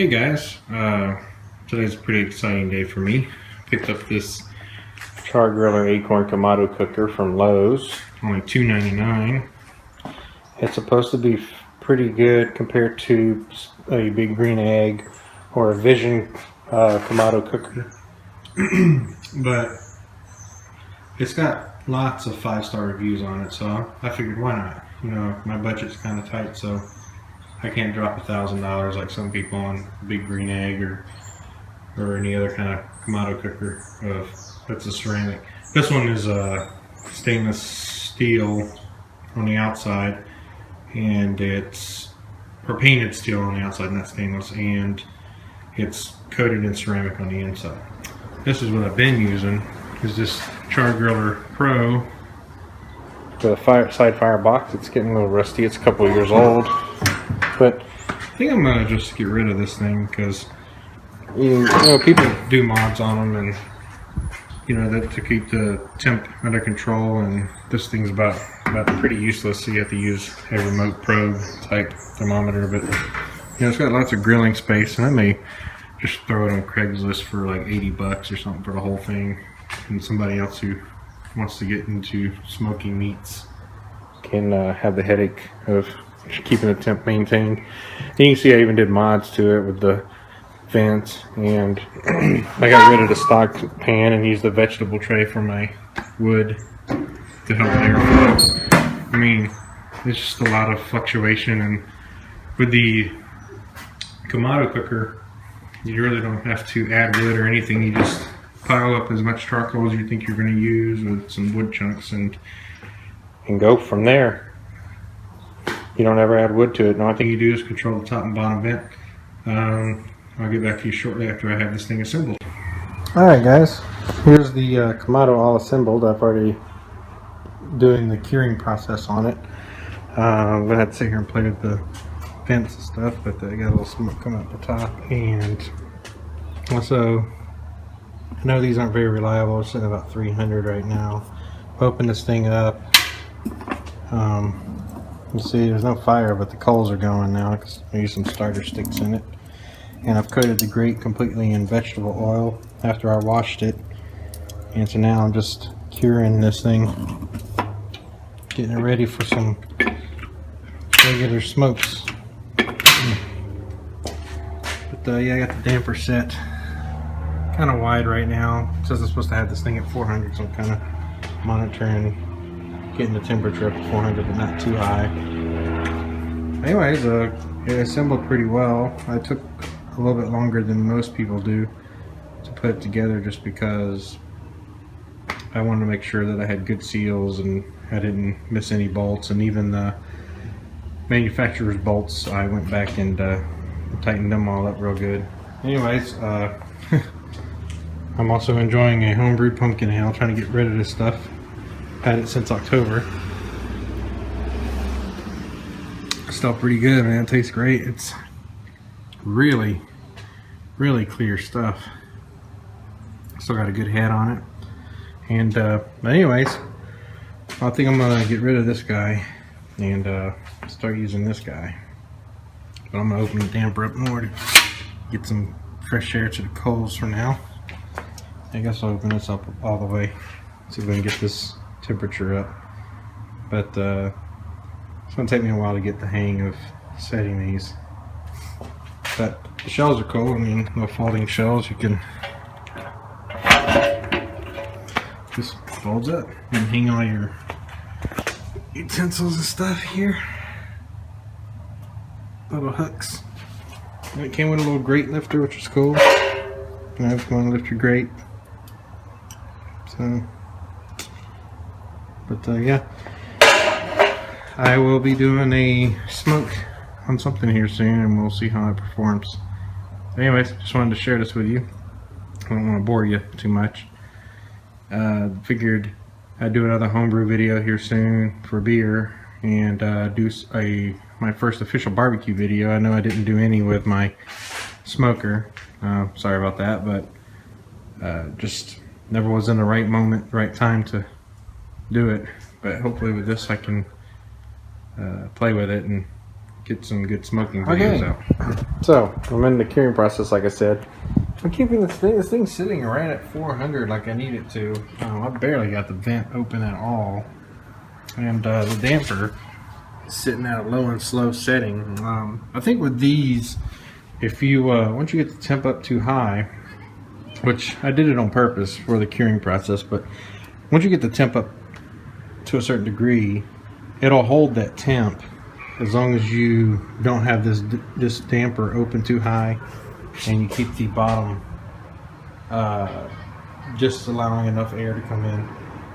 Hey guys, today's a pretty exciting day for me. Picked up this Char-griller Akorn Kamado Kooker from Lowe's, only $2.99. It's supposed to be pretty good compared to a Big Green Egg or a Vision Kamado Cooker. But it's got lots of 5-star reviews on it, so I figured why not? You know, my budget's kind of tight, so I can't drop $1,000 like some people on Big Green Egg or any other kind of Kamado cooker that's a ceramic. This one is stainless steel on the outside, and it's painted steel on the outside, not stainless, and it's coated in ceramic on the inside. This is what I've been using, is this Char-griller Pro. The side fire box, it's getting a little rusty. It's a couple of years old. But I think I'm gonna just get rid of this thing because you know people do mods on them, and you know that to keep the temp under control. And this thing's about pretty useless, so you have to use a remote probe type thermometer. But you know it's got lots of grilling space, and I may just throw it on Craigslist for like 80 bucks or something for the whole thing. And somebody else who wants to get into smoking meats can have the headache of keeping the temp maintained. And you can see I even did mods to it with the vents, and I got rid of the stock pan and used the vegetable tray for my wood to help airflow. I mean, it's just a lot of fluctuation, and with the Kamado cooker you really don't have to add wood or anything. You just pile up as much charcoal as you think you're going to use with some wood chunks and go from there. You don't ever add wood to it. The only thing you do is control the top and bottom vent. I'll get back to you shortly after I have this thing assembled. Alright guys, here's the Kamado all assembled. I've already doing the curing process on it. I'm going to have to sit here and play with the vents and stuff, but I got a little smoke coming out the top. And also, I know these aren't very reliable. It's sitting about 300 right now. Open this thing up. You see there's no fire, but the coals are going now because I used some starter sticks in it. And I've coated the grate completely in vegetable oil after I washed it. And so now I'm just curing this thing, getting it ready for some regular smokes. But yeah, I got the damper set kind of wide right now. It says I'm supposed to have this thing at 400, so I'm kind of monitoring getting the temperature up to 400 but not too high. Anyways, it assembled pretty well. I took a little bit longer than most people do to put it together just because I wanted to make sure that I had good seals and I didn't miss any bolts, and even the manufacturer's bolts I went back and tightened them all up real good. Anyways, I'm also enjoying a homebrewed pumpkin ale, trying to get rid of this stuff. Had it since October. Still pretty good, man. It tastes great. It's really clear stuff. Still got a good head on it. And but anyways, I think I'm gonna get rid of this guy and start using this guy. But I'm gonna open the damper up more to get some fresh air to the coals for now. I guess I'll open this up all the way, see if we can get this temperature up. But it's going to take me a while to get the hang of setting these. But the shells are cool. I mean, no folding shells. You can just folds up and hang all your utensils and stuff here. Little hooks. And it came with a little grate lifter, which is cool. You know, if you want to lift your grate. So, but yeah, I will be doing a smoke on something here soon, and we'll see how it performs. Anyways, just wanted to share this with you. I don't want to bore you too much. Figured I'd do another homebrew video here soon for beer, and do my first official barbecue video. I know I didn't do any with my smoker. Sorry about that, but just never was in the right moment, right time to do it. But hopefully with this I can play with it and get some good smoking videos out. So I'm in the curing process, like I said. I'm keeping this thing sitting right at 400 like I need it to. I barely got the vent open at all, and the damper is sitting at a low and slow setting. I think with these, if you once you get the temp up too high, which I did it on purpose for the curing process, but once you get the temp up to a certain degree, it'll hold that temp as long as you don't have this damper open too high, and you keep the bottom just allowing enough air to come in.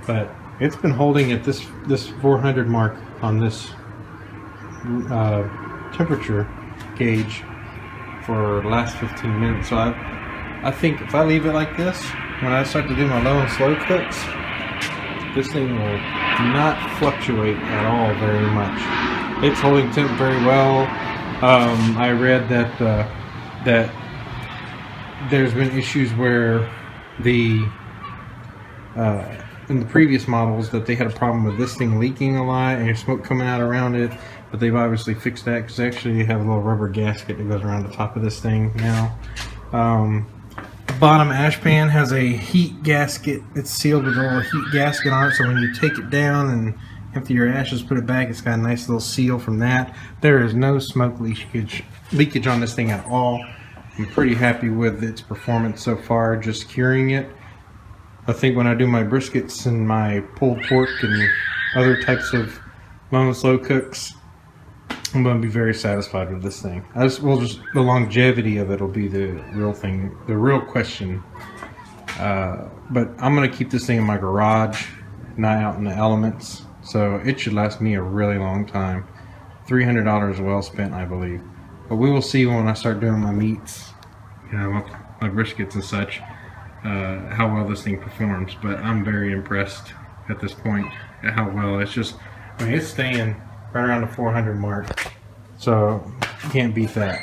But it's been holding at this 400 mark on this temperature gauge for the last 15 minutes. So I think if I leave it like this, when I start to do my low and slow cooks, this thing will not fluctuate at all very much. It's holding temp very well. I read that that there's been issues where in the previous models that they had a problem with this thing leaking a lot and smoke coming out around it, but they've obviously fixed that because they actually have a little rubber gasket that goes around the top of this thing now. The bottom ash pan has a heat gasket. It's sealed with a little heat gasket on it, so when you take it down and empty your ashes, put it back, it's got a nice little seal from that. There is no smoke leakage on this thing at all. I'm pretty happy with its performance so far, just curing it. I think when I do my briskets and my pulled pork and other types of low and slow cooks, I'm going to be very satisfied with this thing. Just the longevity of it will be the real thing, the real question. But I'm going to keep this thing in my garage, not out in the elements, so it should last me a really long time. $300 well spent, I believe. But we will see when I start doing my meats, you know, my briskets and such, how well this thing performs. But I'm very impressed at this point at how well it's just, I mean, it's staying right around the 400 mark, so you can't beat that.